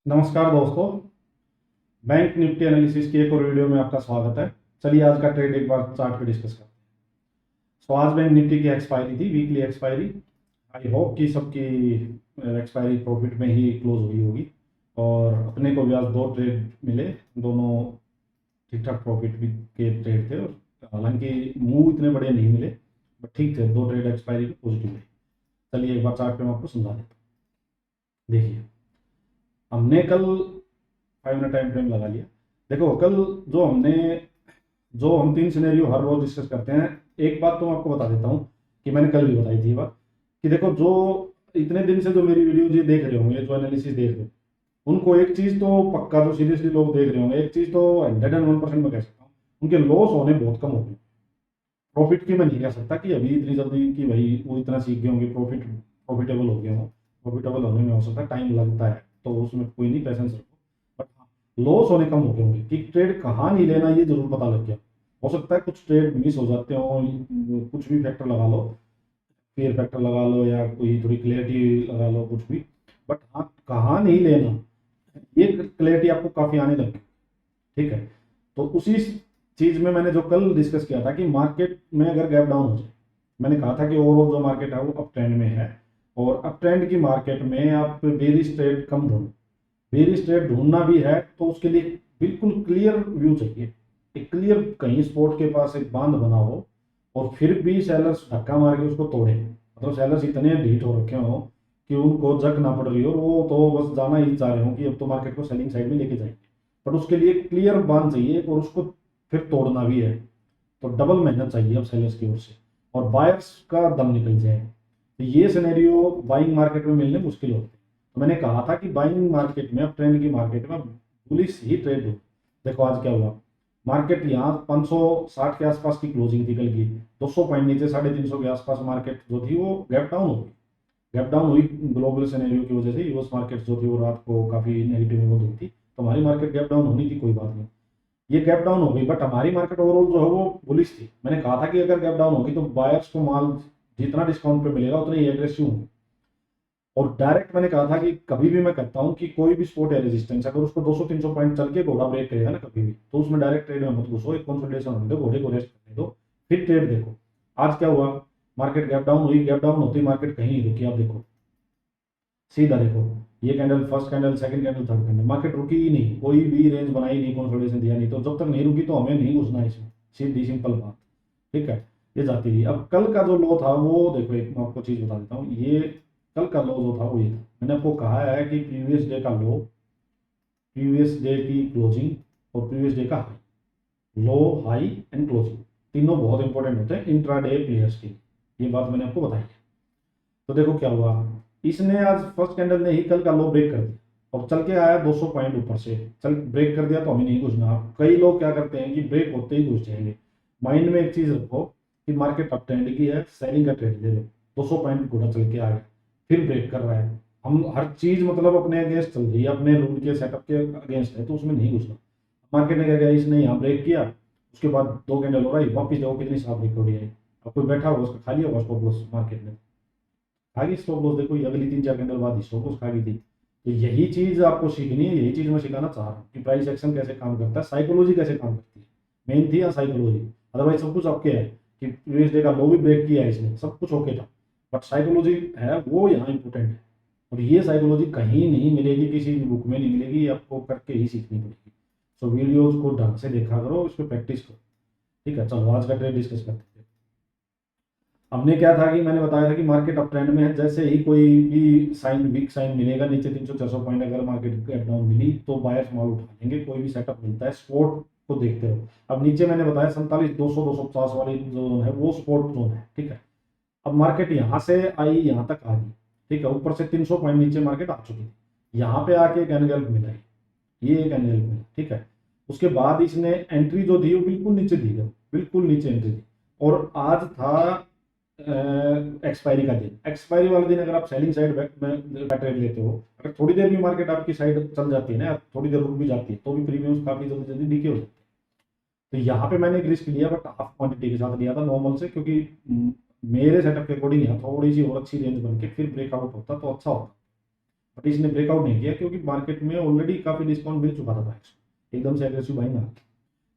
नमस्कार दोस्तों। Bank Nifty analysis की एक और वीडियो में आपका स्वागत है। चलिए आज का ट्रेड एक बार चार्ट पे डिस्कस करते हैं। सो आज बैंक निफ्टी की एक्सपायरी थी, वीकली एक्सपायरी। आई होप कि सबकी एक्सपायरी प्रॉफिट में ही क्लोज हुई होगी और अपने को भी आज दो ट्रेड मिले, दोनों ठीक ठाक प्रॉफिट भी के ट्रेड थे। और हालांकि मूव इतने बड़े नहीं मिले, बट ठीक थे, दो ट्रेड एक्सपायरी पॉजिटिव रही। चलिए एक बार चार्ट पे मैं आपको समझा देता हूँ। देखिए, हमने कल 5 मिनट टाइम फ्रेम लगा लिया। देखो कल जो हमने जो हम तीन सिनेरियो हर रोज डिस्कस करते हैं, एक बात तो मैं आपको बता देता हूँ कि मैंने कल भी बताई थी ये बात, कि देखो जो इतने दिन से जो मेरी वीडियो ये देख रहे होंगे, जो एनालिसिस देख रहे हो, उनको एक चीज तो पक्का, जो सीरियसली लोग देख रहे होंगे, एक चीज तो 101% मैं कह सकता हूँ, उनके लॉस होने बहुत कम हो गए। प्रॉफिट की मैं नहीं कह सकता कि अभी इतनी जल्दी कि भाई वो इतना सीख गए होंगे, प्रॉफिटेबल हो गए हों। प्रॉफिटेबल होने में हो सकता है टाइम लगता है, तो उसमें कोई नहीं, पेशेंस रखो। बट हाँ, लॉस होने कम हो गए होंगे कि ट्रेड कहाँ नहीं लेना ये जरूर पता लग गया। हो सकता है कुछ ट्रेड मिस हो जाते हो, कुछ भी फैक्टर लगा लो, फियर फैक्टर लगा लो या कोई थोड़ी क्लियरिटी लगा लो, कुछ भी। बट हाँ, कहाँ नहीं लेना ये क्लियरिटी आपको काफी आने लग गई। ठीक है, तो उसी चीज में मैंने जो कल डिस्कस किया था कि मार्केट में अगर गैप डाउन हो जाए, मैंने कहा था कि ओवरऑल जो मार्केट है वो अप ट्रेंड में है, और अप ट्रेंड की मार्केट में आप बेरिश ट्रेड कम ढूंढो। बेरिश ट्रेड ढूंढना भी है तो उसके लिए बिल्कुल क्लियर व्यू चाहिए, एक क्लियर, कहीं स्पॉट के पास एक बांध बना हो और फिर भी सेलर्स धक्का मार के उसको तोड़े, मतलब सेलर्स इतने ढीठ हो रखे हो कि उनको जक ना पड़ रही हो और वो तो बस जाना ही चाह रहे हो कि अब तो मार्केट को सेलिंग साइड में लेके जाएंगे। बट उसके लिए क्लियर बांध चाहिए और उसको फिर तोड़ना भी है, तो डबल मेहनत चाहिए अब सेलर्स की ओर से, और बायर्स का दम निकल जाए। तो ये सिनेरियो बाइंग मार्केट में मिलने मुश्किल होते हैं। तो मैंने कहा था कि बाइंग मार्केट में, अब ट्रेंड की मार्केट में बुलिश ही ट्रेड हो। देखो आज क्या हुआ, मार्केट यहाँ 560 के आसपास की क्लोजिंग थी कल की, 200 पॉइंट नीचे 350 के आसपास मार्केट जो थी वो गैप डाउन हो गई। गैप डाउन हुई ग्लोबल सिनेरियो की वजह से, यूएस मार्केट जो थी वो रात को काफी नेगेटिव में हुई थी, तो हमारी मार्केट गैप डाउन होनी थी, कोई बात नहीं। ये गैप डाउन हो गई, बट हमारी मार्केट ओवरऑल जो है वो बुलिश थी। मैंने कहा था कि अगर गैप डाउन होगी तो बायर्स को माल जितना डिस्काउंट पे मिलेगा उतना ही एग्रेसिव होंगे। और डायरेक्ट मैंने कहा था कि कभी भी मैं कहता हूँ कि कोई भी सपोर्ट या रेजिस्टेंस अगर उसको 200-300 पॉइंट चल के घोड़ा ब्रेक करेगा ना कभी भी, तो उसमें डायरेक्ट ट्रेड में मत घुसो, एक कंसोलिडेशन होने दो, घोड़े को रेस्ट करने दो, फिर ट्रेड देखो। आज क्या हुआ, मार्केट गैप डाउन हुई, गैप डाउन होती मार्केट कहीं नहीं रुकी। आप देखो, सीधा देखो, ये candle, first candle, second candle, third candle, market रुकी ही नहीं, कोई भी रेंज बनाई नहीं, कंसोलिडेशन दिया नहीं। तो जब तक नहीं रुकी तो हमें नहीं घुसना है इसमें, सीधी सिंपल बात। ठीक है, ये जाती रही। अब कल का जो लो था वो देखो, एक मैं आपको चीज बता देता हूँ। ये कल का लो जो था वो ये था, मैंने आपको कहा है कि प्रीवियस डे का लो, प्रीवियस डे की क्लोजिंग और प्रीवियस डे का high, low high and closing, तीनों बहुत इंपॉर्टेंट होते हैं इंट्रा डे प्लेयर्स के। ये बात मैंने आपको बताई है। तो देखो क्या हुआ, इसने आज फर्स्ट कैंडल ने ही कल का लो ब्रेक कर दिया और चल के आया 200 पॉइंट ऊपर से, चल ब्रेक कर दिया तो हमें नहीं घुसना। अब कई लोग क्या करते हैं कि ब्रेक होते ही घुस जाएंगे। माइंड में एक चीज रखो कि मार्केट अप ट्रेंड की है, सेलिंग का ट्रेड ले लो। 200 पॉइंट घोड़ा चल के आ गया, फिर ब्रेक कर रहा है, हम हर चीज मतलब अपने अगेंस्ट चल रही है, अपने रूल के सेटअप के अगेंस्ट है, तो उसमें नहीं घुसना। मार्केट ने क्या किया, इसने यहाँ ब्रेक किया, उसके बाद दो कैंडल हो रहा है, वापिस देखो कितनी साफ रिकवरी है। अब कोई बैठा होगा उसका खाली होगा स्टॉप लॉस, मार्केट ने आगे स्टॉप लॉस देखो, ये अगली 3-4 कैंडल बाद ही स्टॉप लॉस खा गई थी। तो यही चीज आपको सीखनी है, यही चीज मैं सिखाना चाह रहा हूँ कि प्राइस एक्शन कैसे काम करता है, साइकोलॉजी कैसे काम करती है, मेन थी या साइकोलॉजी। अदरवाइज सब कुछ आपके है कि प्रीवियस डे का लो भी ब्रेक किया है इसने, सब कुछ ओके था, बट साइकोलॉजी है वो यहाँ इंपॉर्टेंट है। और ये साइकोलॉजी कहीं नहीं मिलेगी, किसी भी बुक में नहीं मिलेगी, आपको करके ही सीखनी पड़ेगी। सो वीडियोज को ढंग से देखा करो, इस पर प्रैक्टिस करो। ठीक है, चलो आज का ट्रेड डिस्कस करते हैं। हमने क्या था कि मैंने बताया था कि मार्केट अप ट्रेंड में है, जैसे ही कोई भी साइन, वीक साइन मिलेगा नीचे 300-400 पॉइंट अगर मार्केट गैप डाउन मिली तो बायर्स माल उठा लेंगे, कोई भी सेटअप मिलता है स्पोर्ट को देखते हो। अब नीचे मैंने बताया 47, 200, 250 वाली जोन है वो स्पोर्ट जोन है। ठीक है, अब मार्केट यहाँ से आई, यहाँ तक आ गई। ठीक है, ऊपर से 300 पॉइंट नीचे मार्केट आ चुकी थी, यहाँ पे आके एक एनगल्फ मिला है, ये एक एनगल्फ मिला। ठीक है, उसके बाद इसने एंट्री जो दी वो बिल्कुल नीचे दी है, बिल्कुल नीचे एंट्री दी। और आज था एक्सपायरी का दिन, एक्सपायरी वाले दिन अगर आप सेलिंग साइड में का ट्रेड लेते हो, अगर थोड़ी देर भी मार्केट आपकी साइड चल जाती है ना, थोड़ी देर रुक भी जाती है, तो भी प्रीमियम्स काफी जल्दी जल्दी डीके हो जाते हैं। तो यहाँ पे मैंने एक रिस्क लिया, बट हाफ क्वांटिटी के साथ लिया था नॉर्मल से, क्योंकि मेरे सेटअप के अकॉर्डिंग यहाँ थोड़ी सी और अच्छी रेंज बन के फिर ब्रेकआउट होता तो अच्छा होता। बट इसने ब्रेकआउट नहीं किया क्योंकि मार्केट में ऑलरेडी काफी डिस्काउंट मिल चुका था बाइक्स को, एकदम से एग्रेसिव बाइंग आ,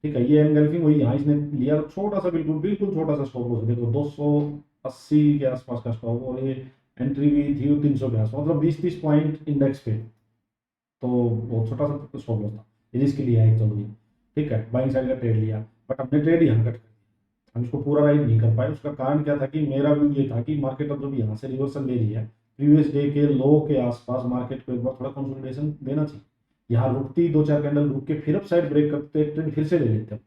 ठीक है। ये एनगल्फिंग हुई, यहाँ इसने लिया छोटा सा, बिल्कुल बिल्कुल छोटा सा स्टॉप लॉस, देखो 280 के आसपास का स्टॉप, और ये एंट्री भी थी वो 300 के आसपास, मतलब 20-30 पॉइंट इंडेक्स पे, तो बहुत छोटा सा स्टॉप लॉस था। ये रिस्क लिया है चलो ये, ठीक है, बाइंग साइड का ट्रेड लिया, बट हमने ट्रेड यहाँ कट कर दिया, हम इसको पूरा राइड नहीं कर पाए। उसका कारण क्या था कि मेरा व्यू ये था कि मार्केट अब जब यहाँ से रिवर्सल ले रही है, प्रीवियस डे के लो के आसपास मार्केट को एक बार थोड़ा कंसोलिडेशन देना चाहिए, यहाँ रुकती 2-4 कैंडल रुक के फिर अप साइड ब्रेक करते एक ट्रेड फिर से ले लेते हैं,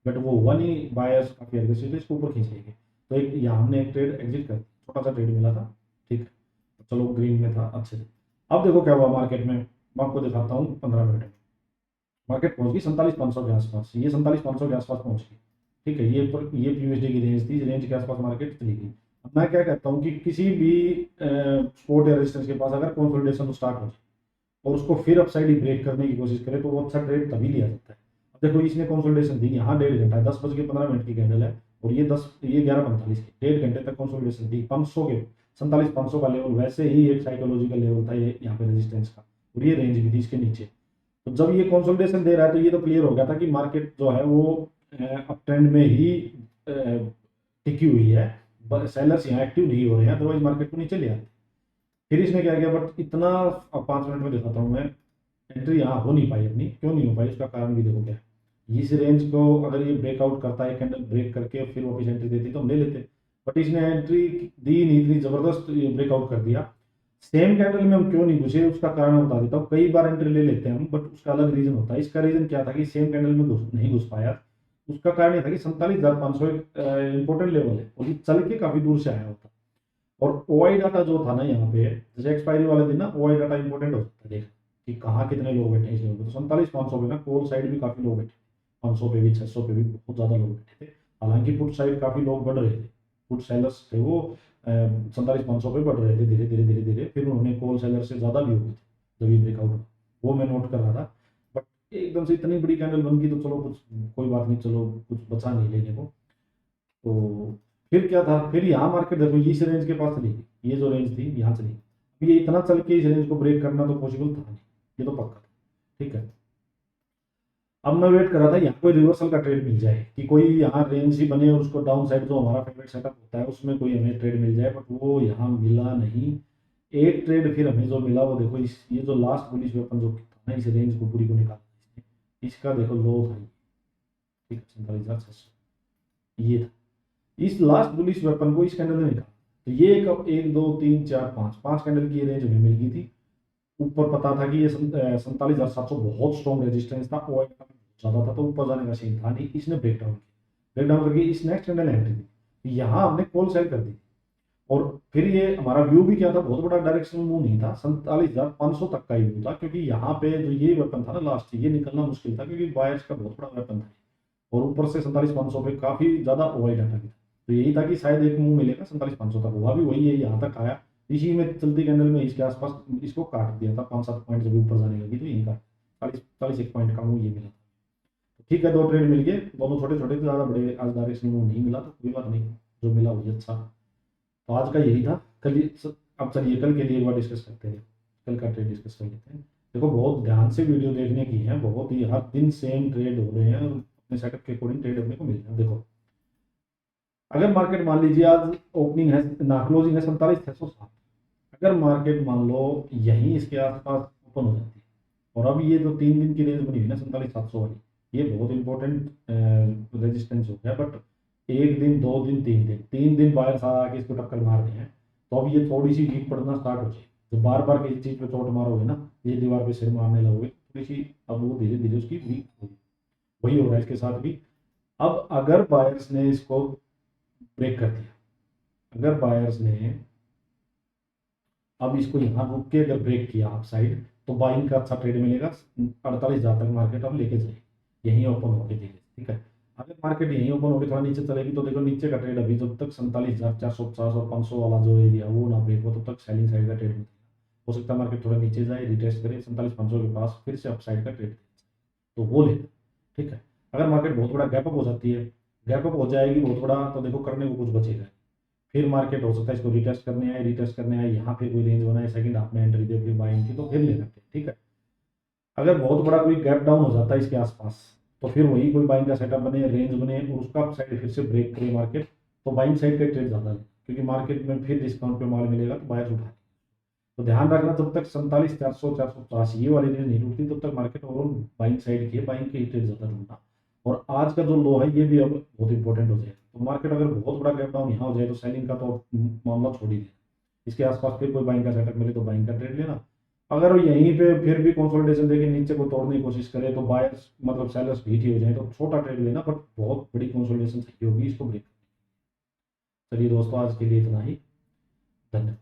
बट वो हुआ नहीं, बायर्स काफी एग्रेसिव थे, इसको ऊपर खींच लेंगे, तो एक यहाँ हमने एक ट्रेड एग्जिट कर दिया, छोटा सा ट्रेड मिला था, ठीक है, तो चलो ग्रीन में था अच्छे से। अब देखो क्या हुआ मार्केट में, मैं आपको दिखाता हूँ 15 मिनट में। मार्केट पहुंच गई 47,500 के आसपास, ये 47,500 के आसपास पहुंच गई, ठीक है, ये प्रीवियस डे की रेंज थी, रेंज के आसपास मार्केट चली गई। अब मैं क्या कहता हूँ कि किसी भी सपोर्ट या रेजिस्टेंस के पास अगर कंसोलिडेशन स्टार्ट हो जाए और उसको फिर अपसाइड ही ब्रेक करने की कोशिश करे, तो वो अच्छा ट्रेड तभी लिया जाता है। अब देखो इसने कंसोलिडेशन दी, यहाँ 1.5 घंटा है, 10 बज के 15 मिनट की कैंडल है, और ये 11:45 की, 1.5 घंटे तक कंसोलिडेशन दी 500 के, 47,500 का लेवल वैसे ही एक साइकोलॉजिकल लेवल था ये यहाँ पे रेजिस्टेंस का, और ये रेंज भी थी इसके नीचे। तो जब ये कंसोलिडेशन दे रहा है तो ये तो क्लियर हो गया था कि मार्केट जो है वो अप ट्रेंड में ही टिकी हुई है, सेलर्स यहाँ एक्टिव नहीं हो रहे हैं, अदरवाइज मार्केट को नीचे ले आते। फिर इसने क्या किया, बट इतना, अब 5 मिनट में दिखाता हूँ मैं, एंट्री यहाँ हो नहीं पाई अपनी, क्यों नहीं हो पाई उसका कारण भी देखो क्या है। इस रेंज को अगर ये ब्रेकआउट करता है, कैंडल ब्रेक करके फिर वापस एंट्री देती तो हम ले लेते, बट इसने एंट्री दी नहीं, इतनी जबरदस्त ब्रेकआउट कर दिया। सेम कैंडल में हम क्यों नहीं घुसे, उसका कारण मैं बता देता हूँ। कई बार एंट्री ले लेते हैं हम, बट उसका अलग रीजन होता है। इसका रीजन क्या था कि सेम कैंडल में नहीं घुस पाया, उसका कारण ये था कि 47,500 एक इंपॉर्टेंट लेवल है, और ये चल के काफी दूर से आया होता। और ओआई डाटा जो था ना यहाँ पे, जैसे एक्सपायरी वाले दिन ना ओआई डाटा इंपॉर्टेंट हो सकता है, देख कि कहाँ कितने लोग बैठे हैं इस लेवल पे। तो 47,500 पे ना कॉल साइड भी काफी लोग बैठे, 500 पे भी, 600 पे भी बहुत ज्यादा लोग बैठे थे। हालांकि पुट साइड काफी लोग बढ़ रहे थे, पुट सेलर्स थे वो 47,500 पे बढ़ रहे थे, धीरे धीरे धीरे धीरे, फिर उन्होंने कॉल सेलर से ज्यादा भी हो गए थे जब ये ब्रेकआउट हुआ, वो मैं नोट कर रहा था। बट एकदम से इतनी बड़ी कैंडल बन गई तो चलो कुछ, कोई बात नहीं, चलो कुछ बचा नहीं लेने को। तो फिर क्या था, फिर यहाँ मार्केट देखो ये इस रेंज के पास चली गई, ये जो रेंज थी यहाँ चली गई। ये इतना चल के इस रेंज को ब्रेक करना तो पॉसिबल था नहीं, ये तो पक्का था, ठीक है। अब मैं वेट कर रहा था यहाँ कोई रिवर्सल का ट्रेड मिल जाए, कि कोई यहाँ रेंज ही बने और उसको डाउन साइड जो हमारा फेवरेट सेटअप होता है उसमें कोई हमें ट्रेड मिल जाए, बट वो यहाँ मिला नहीं। एक ट्रेड फिर हमें जो मिला वो देखो, इस ये जो लास्ट बुलिश वेपन जो था ना, इस रेंज को पूरी को निकाला इसने, इसका देखो लो था ये, ठीक है, 47,600 ये था। इस लास्ट बुलिश वेपन को इस कैंडल ने निकाला, तो ये एक 1 2 3 4 5 कैंडल की रेंज हमें मिल गई थी। ऊपर पता था कि ये 47,700 बहुत स्ट्रॉन्ग रेजिस्टेंस था, और ज्यादा था, तो ऊपर जाने का सीन था नहीं। इसने ब्रेकडाउन किया, ब्रेकडाउन करके इस नेक्स्ट कैंडल एंट्री दी, यहाँ हमने कॉल सेल कर दी। और फिर ये हमारा व्यू भी क्या था, बहुत बड़ा डायरेक्शनल मूव नहीं था, 47,500 तक का ही व्यू था, क्योंकि यहाँ पे जो ये वेपन था ना लास्ट, ये निकलना मुश्किल था, क्योंकि बायर्स का बहुत बड़ा वेपन था, और ऊपर से 47,500 पे काफी ज्यादा ओवर डाटा भी था। तो यही था कि शायद एक मूव मिलेगा 47,500 तक, हुआ भी वही है, यहाँ तक आया, इसी में चलती कैंडल में इसके आसपास इसको काट दिया था, 5-7 पॉइंट जब ऊपर जाने लगी तो यही काट, 41 पॉइंट का मूव ये मिला था। तो ठीक है, दो ट्रेड मिल गए, दोनों छोटे छोटे थे, ज्यादा बड़े आज डायरेक्शन मूव नहीं मिला, तो कोई बात नहीं, जो मिला वही अच्छा। तो आज का यही था। अब चलिए कल के लिए एक बार डिस्कस करते हैं, कल का ट्रेड डिस्कस कर लेते हैं। देखो बहुत ध्यान से वीडियो देखने की है, बहुत ही हर दिन सेम ट्रेड हो रहे हैं, और अपने सेटअप के अकॉर्डिंग ट्रेड अपने को मिल रहे हैं। देखो अगर मार्केट मान लीजिए आज ओपनिंग है ना, क्लोजिंग है 47,660, अगर मार्केट मान लो यहीं इसके आसपास ओपन हो जाती है, और अब ये जो 3 दिन की रेंज बनी हुई ना 47,700 वाली, ये बहुत इंपॉर्टेंट रेजिस्टेंस हो गया। बट 1 दिन 2 दिन 3 दिन, 3 दिन बाहर आके इसको टक्कर मार रहे हैं, तो अब ये थोड़ी सी वीक पड़ना स्टार्ट हो जाए, जब बार बार किसी चीज पे चोट मारोगे ना, ये दीवार पे सिर मारने लगोगे, थोड़ी सी अब वो धीरे धीरे उसकी वीक होगी, वही हो रहा है इसके साथ भी। अब अगर बायर्स ने इसको ब्रेक कर दिया, अगर बायर्स ने अब इसको यहाँ रुक के अगर ब्रेक किया अप साइड, तो बाइंग का अच्छा ट्रेड मिलेगा, 48,000 तक मार्केट अब लेके जाए, यहीं ओपन होके देखे, ठीक है। अगर मार्केट यहीं ओपन होकर थोड़ा नीचे चलेगी, तो देखो नीचे का ट्रेड अभी जब तक 47,450 और 500 वाला जो एरिया वो ना ब्रेक हो, तब तक सेलिंग साइड का ट्रेड मिलेगा। हो सकता है मार्केट थोड़ा नीचे जाए, रिटेस्ट करे 47,500 के पास, फिर से अप साइड का ट्रेड, तो वो लेना, ठीक है। अगर मार्केट बहुत बड़ा गैप अप हो जाती है, गैप अप हो जाएगी बहुत बड़ा, तो देखो करने को कुछ बचेगा, फिर मार्केट हो सकता है इसको रिटेस्ट करने आए यहाँ फिर कोई रेंज बनाए, सेकंड हाफ में एंट्री दे, फिर बाइंग की, तो फिर लेना चाहिए, ठीक है। अगर बहुत बड़ा कोई गैप डाउन हो जाता है इसके आसपास, तो फिर वही कोई बाइंग का सेटअप बने, रेंज बने और उसका साइड फिर से ब्रेक करे मार्केट, तो बाइंग साइड का ट्रेड ज़्यादा है, क्योंकि मार्केट में फिर डिस्काउंट पे माल मिलेगा तो बायर्स उठा। तो ध्यान रखना, जब तक 47,400 450 ये वाली रेंज नहीं टूटती तब तक मार्केट ओवरऑल बाइंग साइड की है, बाइंग के ही ट्रेड ज़्यादा ढूंढना। और आज का जो लो है ये भी अब बहुत इंपॉर्टेंट हो जाएगा, तो मार्केट अगर बहुत बड़ा गैप डाउन यहाँ हो जाए तो सेलिंग का तो मामला छोड़ ही देना, इसके आसपास फिर कोई बाइंग का सेटअप मिले तो बाइंग का ट्रेड लेना। अगर यहीं पे फिर भी कंसोलिडेशन देके नीचे को तोड़ने की कोशिश करे तो बायर्स मतलब सेलर्स भीट ही हो जाए, तो छोटा ट्रेड लेना, बट बहुत बड़ी कंसोलिडेशन चाहिए होगी इसको ब्रेक। चलिए दोस्तों, आज के लिए इतना ही, धन्यवाद।